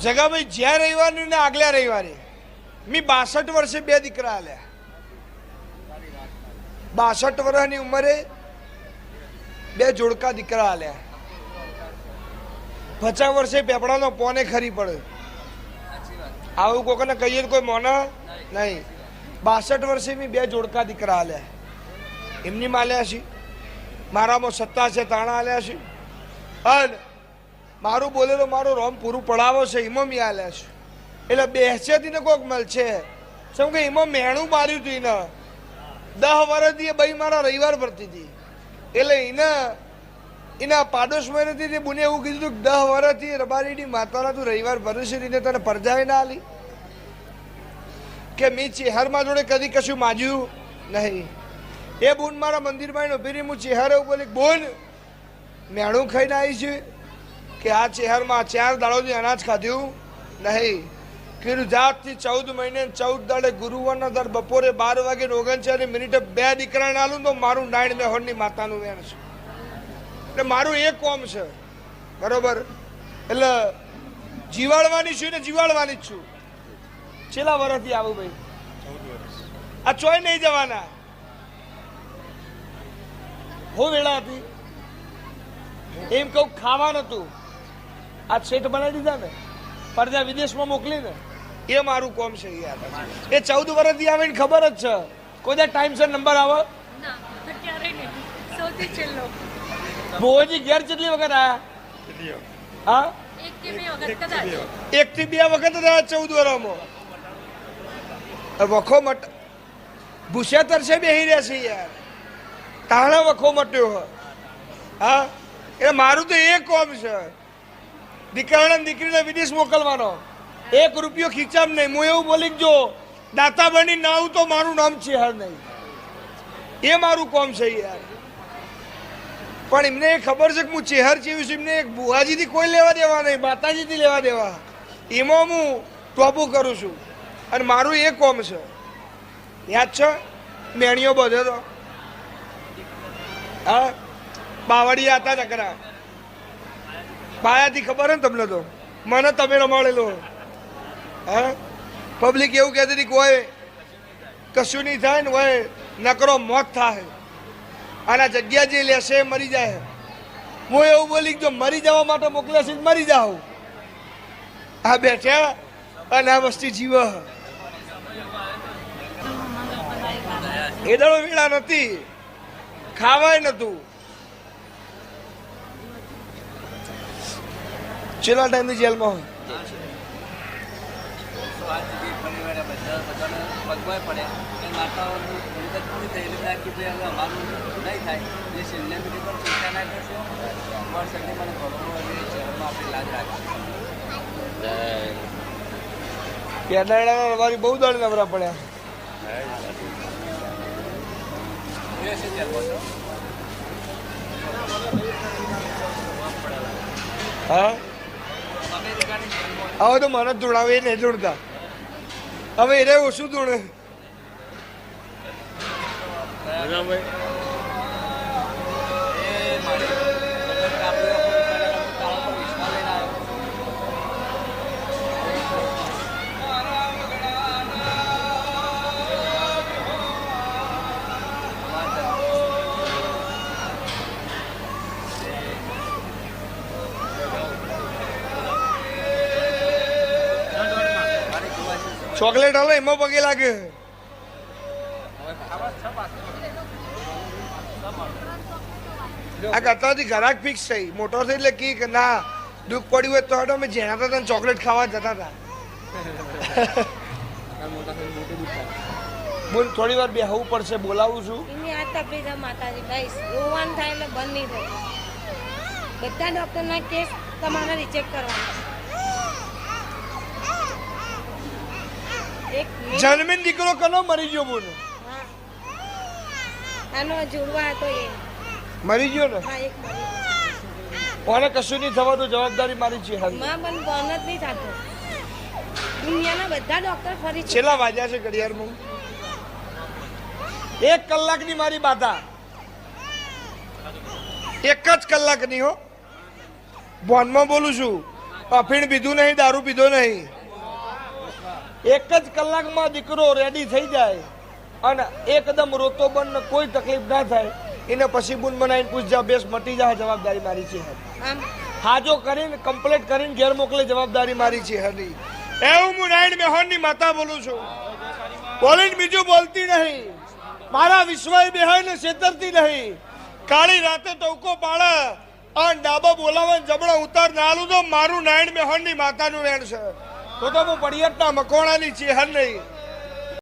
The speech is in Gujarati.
જગાભાઈ જ્યાં રવિવારની ને આગલા રવિવારે મેં 62 વર્ષે 2 દીકરા આલ્યા. 62 વર્ષની ઉંમરે 2 જોડકા દીકરા આલ્યા. 50 વર્ષે પેપડાનો પોને ખરી પડે. આવું કોકને કહીએ કોઈ મોના નહીં. 62 વર્ષે મેં 2 જોડકા દીકરા આલ્યા. એમની માલ્યા છે, મારામાં સત્તા છે તાણા આલ્યા છે, અને મારું બોલેલો મારું રોમ પૂરું પડાવો છે એમાં મેં આલ્યા છે. એટલે બેસેથી ને કોઈક મળશે શું કે એમાં મેણું માર્યું હતું એને 10 વર્ષથી ભાઈ મારા રવિવાર ભરતી હતી. એટલે એના પાડોશમાં નથી તે બુને એવું કીધું કે 10 વર્ષથી રબારીની માતાના તું રવિવાર ભરે છે એને તને પરજાય ના આલી કે મેં ચેહરમાં જોડે કદી કશું માજ્યું નહીં. એ બુન મારા મંદિરમાં ઉભી રહી, હું ચેહર એવું બોલી બોન મેણું ખાઈને આવી છે કે આ ચેહરમાં 4 દાડોથી અનાજ ખાધ્યું નહીં. કીધું જાતથી 14 મહિને 14 દાડે ગુરુવારના દર બપોરે 12 વાગે 39 2 દીકરાને આલું તો મારું 9 મેહોરની માતાનું વેણ છે. એટલે મારું એ કોમ છે બરોબર. એટલે જીવાડવાની છું ને જીવાડવાની જ છું. છેલ્લા વર્ષથી આવું ભાઈ 14 વર્ષ આ ચોય નહીં જવાના. હો વેળા હતી એમ કહું ખાવા નતું, આ શેઠ બનાવી દીધા ને પરજા વિદેશમાં મોકલીને એ મારું કોમ છે યાર. એ 14 વર્ષથી આવીને ખબર જ છે કોઈ ટાઈમસર નંબર આવે ભોજી ઘેર કેટલી વખત આયા? હા 1 થી 2 વખત જ આયા 14 વર્ષમાં. વખો મટ ભૂસ્યાતર છે બેહી રહ્યા છે યાર, તાણા વખો મટ્યો. હા એટલે મારું તો એ કોમ છે દીકરાને દીકરીને વિદેશ મોકલવાનો. 1 રૂપિયો ખીચામ નહીં. હું એવું બોલી જો દાતા બની ના આવું તો મારું નામ છે હર નહીં. એ મારું કોમ છે યાર. પણ એમને એ ખબર છે કે હું ચેહર ચેવું છું. એમને એક બુહાજીથી કોઈ લેવા દેવા નહીં, માતાજીથી લેવા દેવા. એમાં હું ટોપું કરું છું અને મારું એ કોમ છે. યાદ છે મેણીઓ બધો તો હા બાવળિયા હતા ચકરા પાયાથી ખબર ને તમને તો મને તમે રમાડેલો. હા પબ્લિક એવું કહેતી હતી કે હોય કશું નહીં થાય ને હોય નકરો મોત થાય અને આ જગ્યા જે લેશે એ મરી જાય. હું એવું બોલી જો મરી જવા માટે મોકલે છે મરી જાઓ. આ બેઠા અને આ વસ્તી જીવ. એ દાડો વેળા નથી, ખાવાય નતું. છેલ્લા ટાઈમની જેલમાં હોય અમારી બહુ દાડ નવરા પડ્યા. હા હવે તો મને ધૂણાવે એ નહીં ધૂણતા. હવે એને ઓછું ધૂણે. ચોકલેટ હાલો એમાં પગે લાગે. આ કરતાથી ઘરાક ફિક્સ થઈ મોટો થઈ એટલે કે ના દુઃખ પડ્યું હોય તો હટો અમે જેના હતા ચોકલેટ ખાવા જતા હતા. બોલ થોડી વાર બેહવું પડશે, બોલાવું છું. માતાજી ભાઈ રોવાનું થાય એટલે બંધ નહીં થાય. બધા ડોક્ટરના કેસ તમારે રિજેક્ટ કરવાના. જન્મીન દીકરો કનો મરી ગયો બોલ આનો જોડવા હતો એ મરી ગયો ને. હા એક મરી. કોને કશું નહીં થવાનું જવાબદારી મારી છે. માં પણ બંધ જ નહીં થતો. દુનિયાના બધા ડોક્ટર ફરી છેલ્લા વાગ્યા છે ઘડિયાળમાં 1 કલાકની મારી બાધા. 1 જ કલાકની હો. બોનમાં બોલું છું અફીણ પીધું નહીં, દારૂ પીધો નહીં. એક જ કલાકમાં દીકરો રેડી થઈ જાય અને એકદમ રોતો બંધ, કોઈ તકલીફ ના થાય, એને પછી બુન બનાવીને પૂછજા, બેસ મટી જા, જવાબદારી મારી છે. આમ હાજો કરીને કમ્પ્લીટ કરીને ઘેર મોકલે, જવાબદારી મારી છે. હરી એવું હું નારાયણ મેહોણની માતા બોલું છું. બોલીને બીજું બોલતી નહીં. મારા વિશ્વાય બેહાઈને છેતરતી નહીં. કાળી રાતે ટોકો પાડે અને ડાબા બોલાવે જમણો ઉતાર ના આલું તો મારું નારાયણ મેહોણની માતાનું વેણ છે. તો હું પડિયતના મકોણાની ચેહર નહીં.